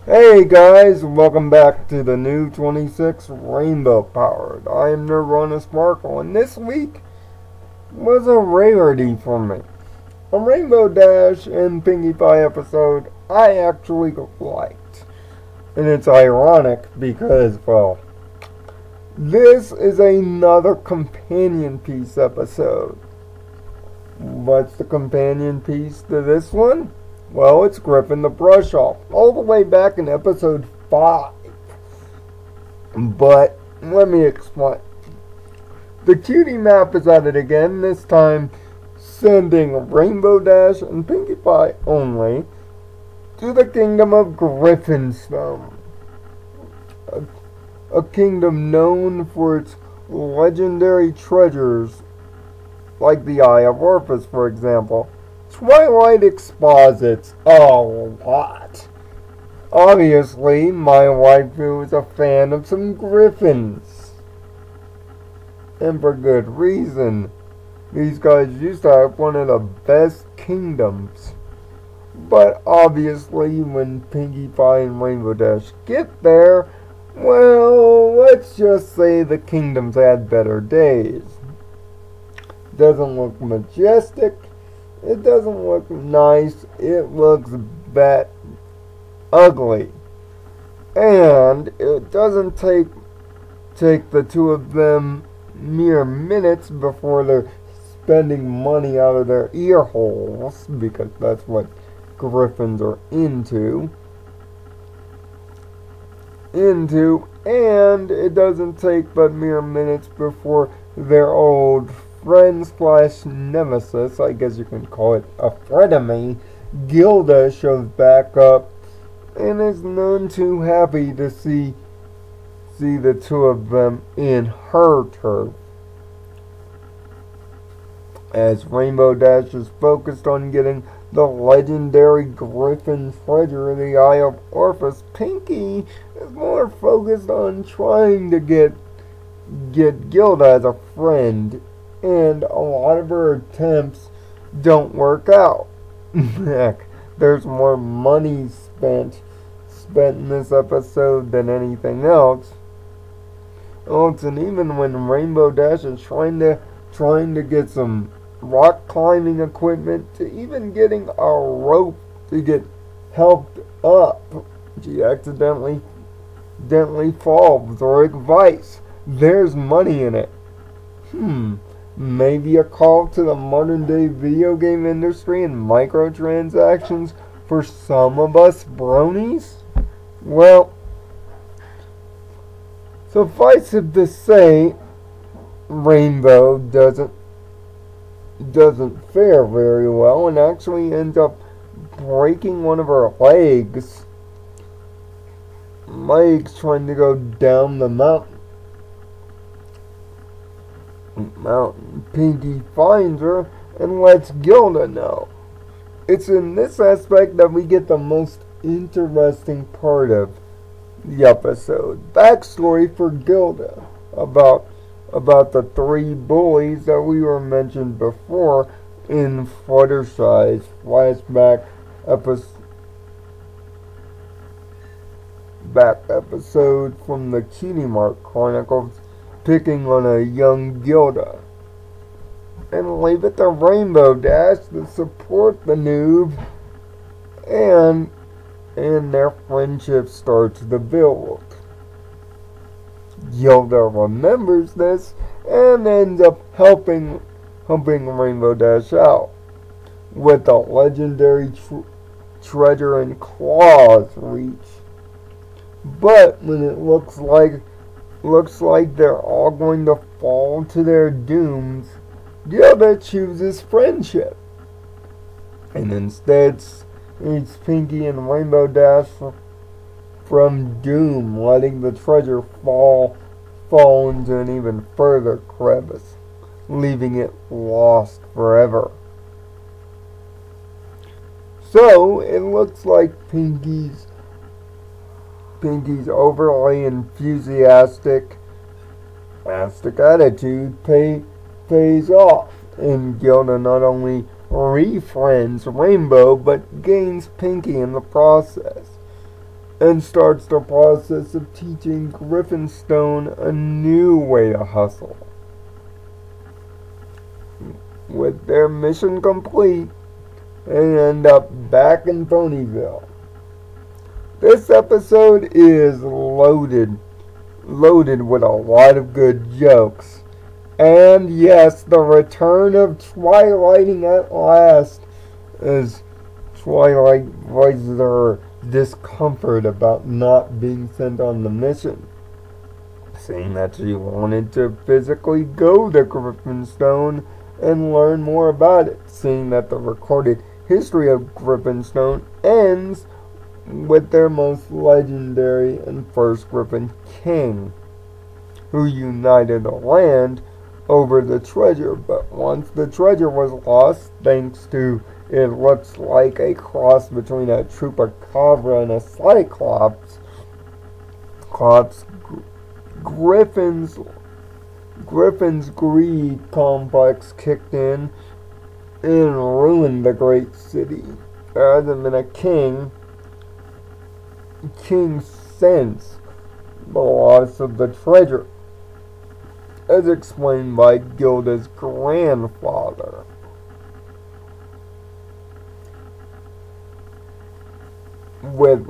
Hey guys, welcome back to the N26 Rainbow Powered. I am Nirvana Sparkle, and this week was a rarity for me. A Rainbow Dash and Pinkie Pie episode I actually liked. And it's ironic because, well, this is another companion piece episode. What's the companion piece to this one? Well, it's Griffon the Brush Off, all the way back in episode 5. But, let me explain. The cutie map is at it again, this time sending Rainbow Dash and Pinkie Pie only to the kingdom of Griffonstone. A kingdom known for its legendary treasures, like the Eye of Orpheus, for example. Twilight exposits a lot. Obviously, my waifu is a fan of some griffins. And for good reason. These guys used to have one of the best kingdoms. But obviously, when Pinkie Pie and Rainbow Dash get there, well, let's just say the kingdom's had better days. Doesn't look majestic. It doesn't look nice. It looks bad, ugly. And it doesn't take the two of them mere minutes before they're spending money out of their ear holes, because that's what griffins are into, and it doesn't take but mere minutes before their old friend slash nemesis, I guess you can call it a frenemy, Glida shows back up and is none too happy to see the two of them in her turf. As Rainbow Dash is focused on getting the legendary Griffon treasure, the Eye of Orpheus, Pinkie is more focused on trying to get Glida as a friend. And a lot of her attempts don't work out. Heck, there's more money spent in this episode than anything else. Oh, and even when Rainbow Dash is trying to get some rock climbing equipment, to even getting a rope to get helped up, she accidentally falls or vice. There's money in it. Maybe a call to the modern day video game industry and microtransactions for some of us bronies? Well, suffice it to say, Rainbow doesn't fare very well and actually ends up breaking one of her legs trying to go down the mountain. Pinkie finds her and lets Glida know. It's in this aspect that we get the most interesting part of the episode. Backstory for Glida about the three bullies that we were mentioned before in Fluttershy's flashback episode from the Cutie Mark Chronicles, picking on a young Glida, and leave it to Rainbow Dash to support the noob, and their friendship starts to build. Glida remembers this and ends up helping Rainbow Dash out with the legendary treasure in Claw's reach. But when it looks like they're all going to fall to their dooms, Glida chooses friendship. And instead saves Pinkie and Rainbow Dash from doom, letting the treasure fall into an even further crevice, leaving it lost forever. So, it looks like Pinkie's overly enthusiastic attitude pays off, and Glida not only refriends Rainbow, but gains Pinkie in the process. and starts the process of teaching Griffonstone a new way to hustle. With their mission complete, they end up back in Ponyville. This episode is loaded with a lot of good jokes. And yes, the return of Twilighting at last, as Twilight voices her discomfort about not being sent on the mission, saying that she wanted to physically go to Griffonstone and learn more about it, seeing that the recorded history of Griffonstone ends with their most legendary and first Griffon King, who united the land over the treasure. But once the treasure was lost, thanks to, it looks like a cross between a chupacabra and a cyclops, Griffin's greed complex kicked in and ruined the great city. Rather than a king sensed the loss of the treasure, as explained by Gilda's grandfather. With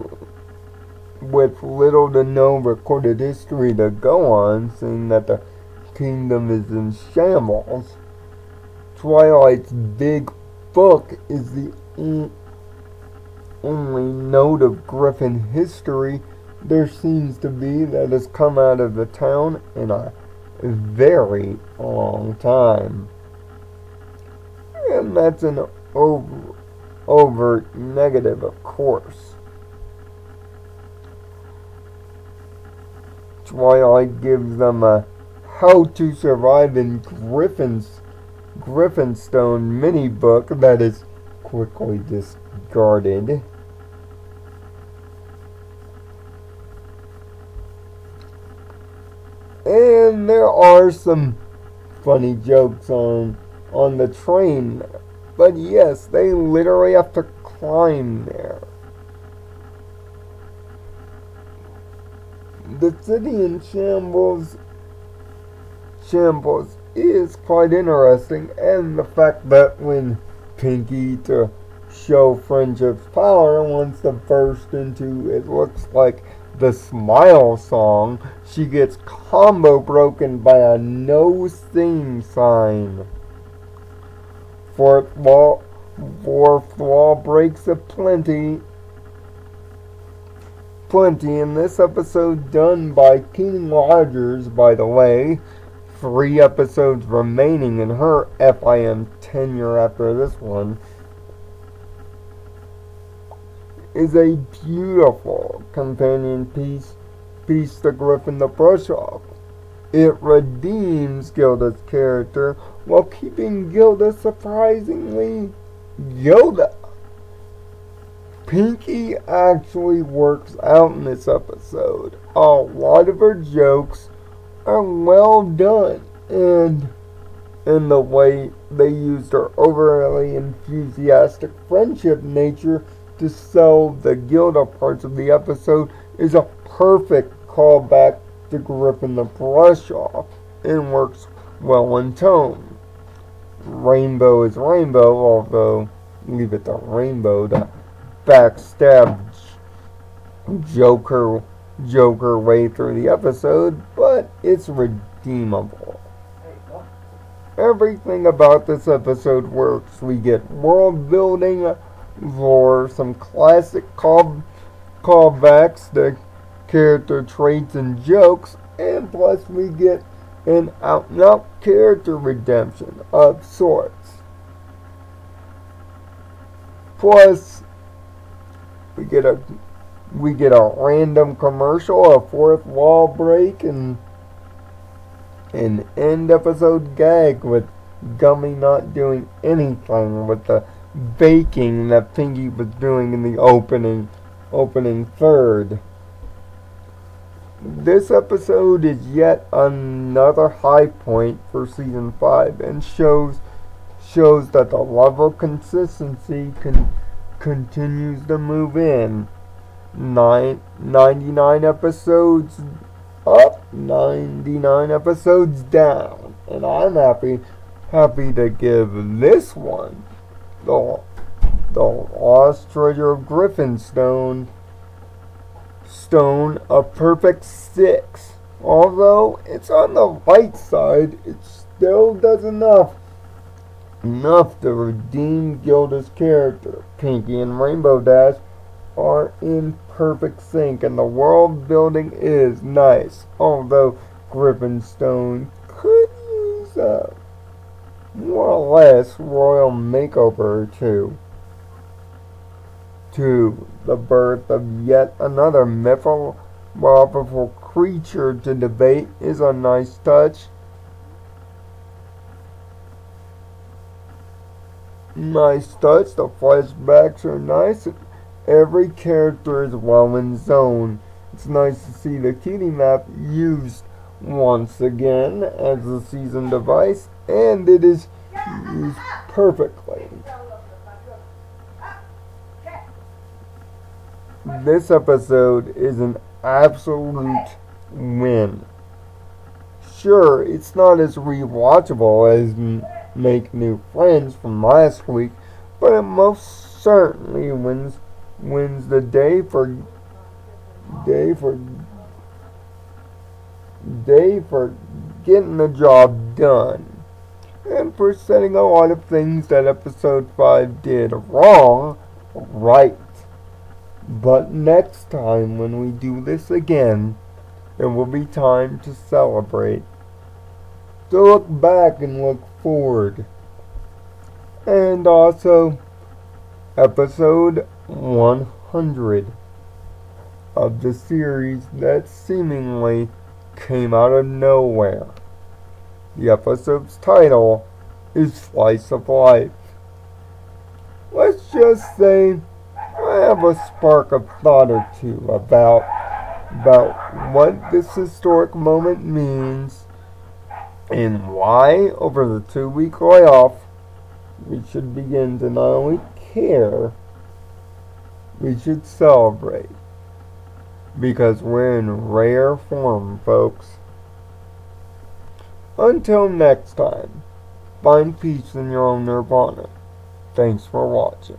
little to no recorded history to go on, seeing that the kingdom is in shambles, Twilight's big book is the only note of Griffin history there seems to be that has come out of the town in a very long time. And that's an overt negative, of course. Twilight gives them a how to survive in Griffonstone mini book that is quickly discarded. And there are some funny jokes on the train, but yes, they literally have to climb there. The city in shambles is quite interesting, and the fact that when Pinkie, to show friendship's power, wants to burst into, it looks like, the Smile song, she gets combo broken by a no sing sign. Fourth wall breaks aplenty in this episode, done by King Rogers, by the way. 3 episodes remaining in her FIM tenure after this one, is a beautiful companion piece to Griffon the Brush-Off. It redeems Gilda's character while keeping Gilda surprisingly Gilda. Pinkie actually works out in this episode. A lot of her jokes are well done, and in the way they used her overly enthusiastic friendship nature to sell the Gilda parts of the episode is a perfect callback to Griffon the Brush-Off, and works well in tone. Rainbow is rainbow, although leave it to Rainbow to backstab Joker way through the episode, but it's redeemable. Everything about this episode works. We get world building, lore, some classic callbacks to character traits and jokes, and plus we get an out-and-out character redemption of sorts. Plus, we get a random commercial, a fourth wall break, and an end episode gag with Gummy not doing anything with the baking that Pinkie was doing in the opening third. This episode is yet another high point for season 5 and shows that the level of consistency continues to move in. 99 episodes up, 99 episodes down. And I'm happy to give this one the Lost Treasure of Griffonstone a perfect 6. Although it's on the light side, it still does enough to redeem Gilda's character. Pinkie and Rainbow Dash are in perfect sync, and the world building is nice. Although Griffonstone could use a more or less royal makeover or two. The birth of yet another mythological creature to debate is a nice touch. The flashbacks are nice. Every character is well in zone. It's nice to see the cutie map used once again as a season device, and it is used perfectly. This episode is an absolute win. Sure, it's not as rewatchable as Make New Friends from last week, but it most certainly wins the day for getting the job done, and for setting a lot of things that episode 5 did wrong right. But next time when we do this again, it will be time to celebrate, to look back and look forward. And also episode 100 of the series that seemingly came out of nowhere. The episode's title is Slice of Life. Let's just say I have a spark of thought or two about what this historic moment means and why, over the 2-week layoff, we should begin to not only care, we should celebrate. Because we're in rare form, folks. Until next time, find peace in your own nirvana. Thanks for watching.